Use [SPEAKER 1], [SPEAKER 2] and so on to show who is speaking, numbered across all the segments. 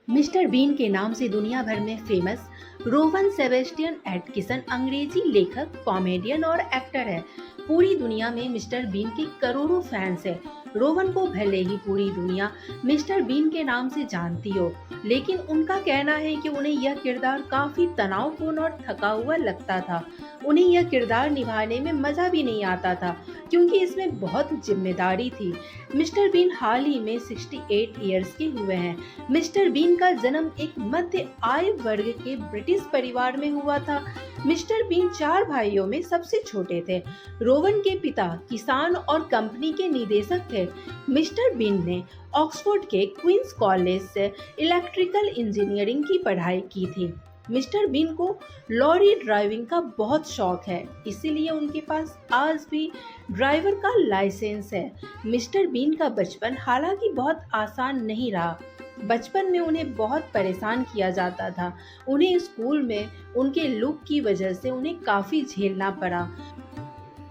[SPEAKER 1] Mister been के नाम से दुनिया भर में फेमस रोवन सेबेस्टियन एटकिसन अंग्रेजी लेखक, कॉमेडियन और एक्टर है। पूरी दुनिया में मिस्टर बीन के करोड़ों फैंस हैं। रोवन को भले ही पूरी दुनिया मिस्टर बीन के नाम से जानती हो, लेकिन उनका कहना है कि उन्हें यह किरदार काफी तनावपूर्ण और थका हुआ लगता था। उन्हें यह किरदार निभाने में मजा भी नहीं आता था, क्योंकि इसमें बहुत जिम्मेदारी थी। मिस्टर बीन हाल ही में 68 इयर्स के हुए हैं। मिस्टर बीन का जन्म एक मध्य आय वर्ग के ब्रिटिश परिवार में हुआ था। मिस्टर बीन 4 भाइयों में सबसे छोटे थे। रोवन के पिता किसान और कंपनी के निदेशक थे। मिस्टर बीन ने ऑक्सफोर्ड के क्वींस कॉलेज से इलेक्ट्रिकल इंजीनियरिंग की पढ़ाई की थी। मिस्टर बीन को लॉरी ड्राइविंग का बहुत शौक है, इसीलिए उनके पास आज भी ड्राइवर का लाइसेंस है। मिस्टर बीन का बचपन हालांकि बहुत आसान नहीं रहा। बचपन में उन्हें बहुत परेशान किया जाता था। उन्हें स्कूल में उनके लुक की वजह से उन्हें काफ़ी झेलना पड़ा।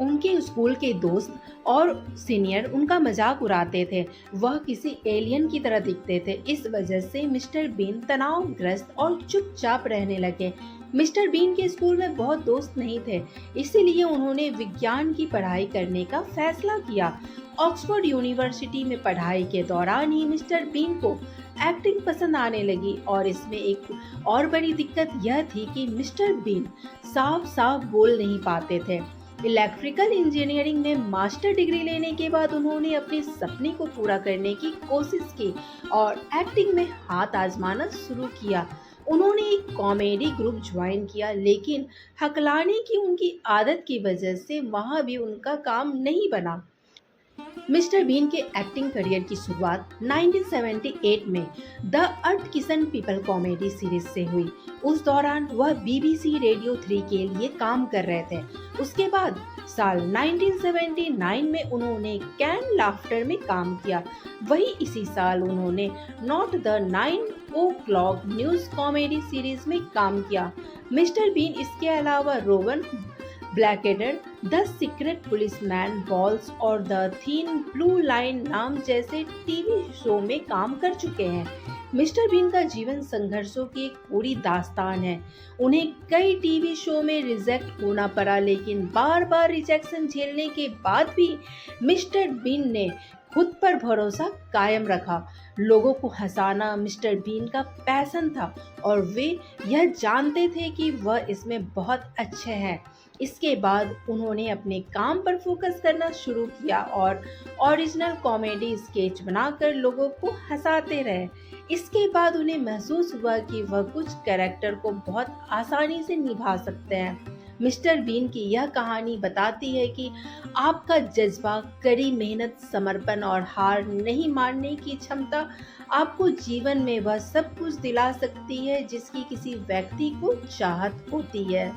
[SPEAKER 1] उनके स्कूल के दोस्त और सीनियर उनका मजाक उड़ाते थे। वह किसी एलियन की तरह दिखते थे। इस वजह से मिस्टर बीन तनावग्रस्त और चुपचाप रहने लगे। मिस्टर बीन के स्कूल में बहुत दोस्त नहीं थे, इसीलिए उन्होंने विज्ञान की पढ़ाई करने का फैसला किया। ऑक्सफोर्ड यूनिवर्सिटी में पढ़ाई के दौरान ही मिस्टर बीन को एक्टिंग पसंद आने लगी, और इसमें एक और बड़ी दिक्कत यह थी कि मिस्टर बीन साफ साफ बोल नहीं पाते थे। इलेक्ट्रिकल इंजीनियरिंग में मास्टर डिग्री लेने के बाद उन्होंने अपने सपने को पूरा करने की कोशिश की और एक्टिंग में हाथ आजमाना शुरू किया। उन्होंने एक कॉमेडी ग्रुप ज्वाइन किया, लेकिन हकलाने की उनकी आदत की वजह से वहां भी उनका काम नहीं बना। मिस्टर बीन के एक्टिंग करियर की शुरुआत 1978 में the earth Kisan people comedy series से हुई। उस दौरान वह BBC रेडियो 3 के लिए काम कर रहे थे। उसके बाद साल 1979 में उन्होंने कैन लाफ्टर में काम किया। वही इसी साल उन्होंने not the 9 o'clock news comedy series में काम किया। मिस्टर बीन इसके अलावा Rowan Blackadder, the secret policeman balls और द थीन ब्लू लाइन नाम जैसे टीवी शो में काम कर चुके हैं। मिस्टर बीन का जीवन संघर्षों की एक पूरी दास्तान है। उन्हें कई टीवी शो में रिजेक्ट होना पड़ा, लेकिन बार बार रिजेक्शन झेलने के बाद भी मिस्टर बीन ने खुद पर भरोसा कायम रखा। लोगों को हंसाना मिस्टर बीन का पैशन था, और वे यह जानते थे कि वह इसमें बहुत अच्छे हैं। इसके बाद उन्होंने अपने काम पर फोकस करना शुरू किया और ओरिजिनल कॉमेडी स्केच बनाकर लोगों को हंसाते रहे। इसके बाद उन्हें महसूस हुआ कि वह कुछ कैरेक्टर को बहुत आसानी से निभा सकते हैं। मिस्टर बीन की यह कहानी बताती है कि आपका जज्बा, कड़ी मेहनत, समर्पण और हार नहीं मानने की क्षमता आपको जीवन में वह सब कुछ दिला सकती है जिसकी किसी व्यक्ति को चाहत होती है।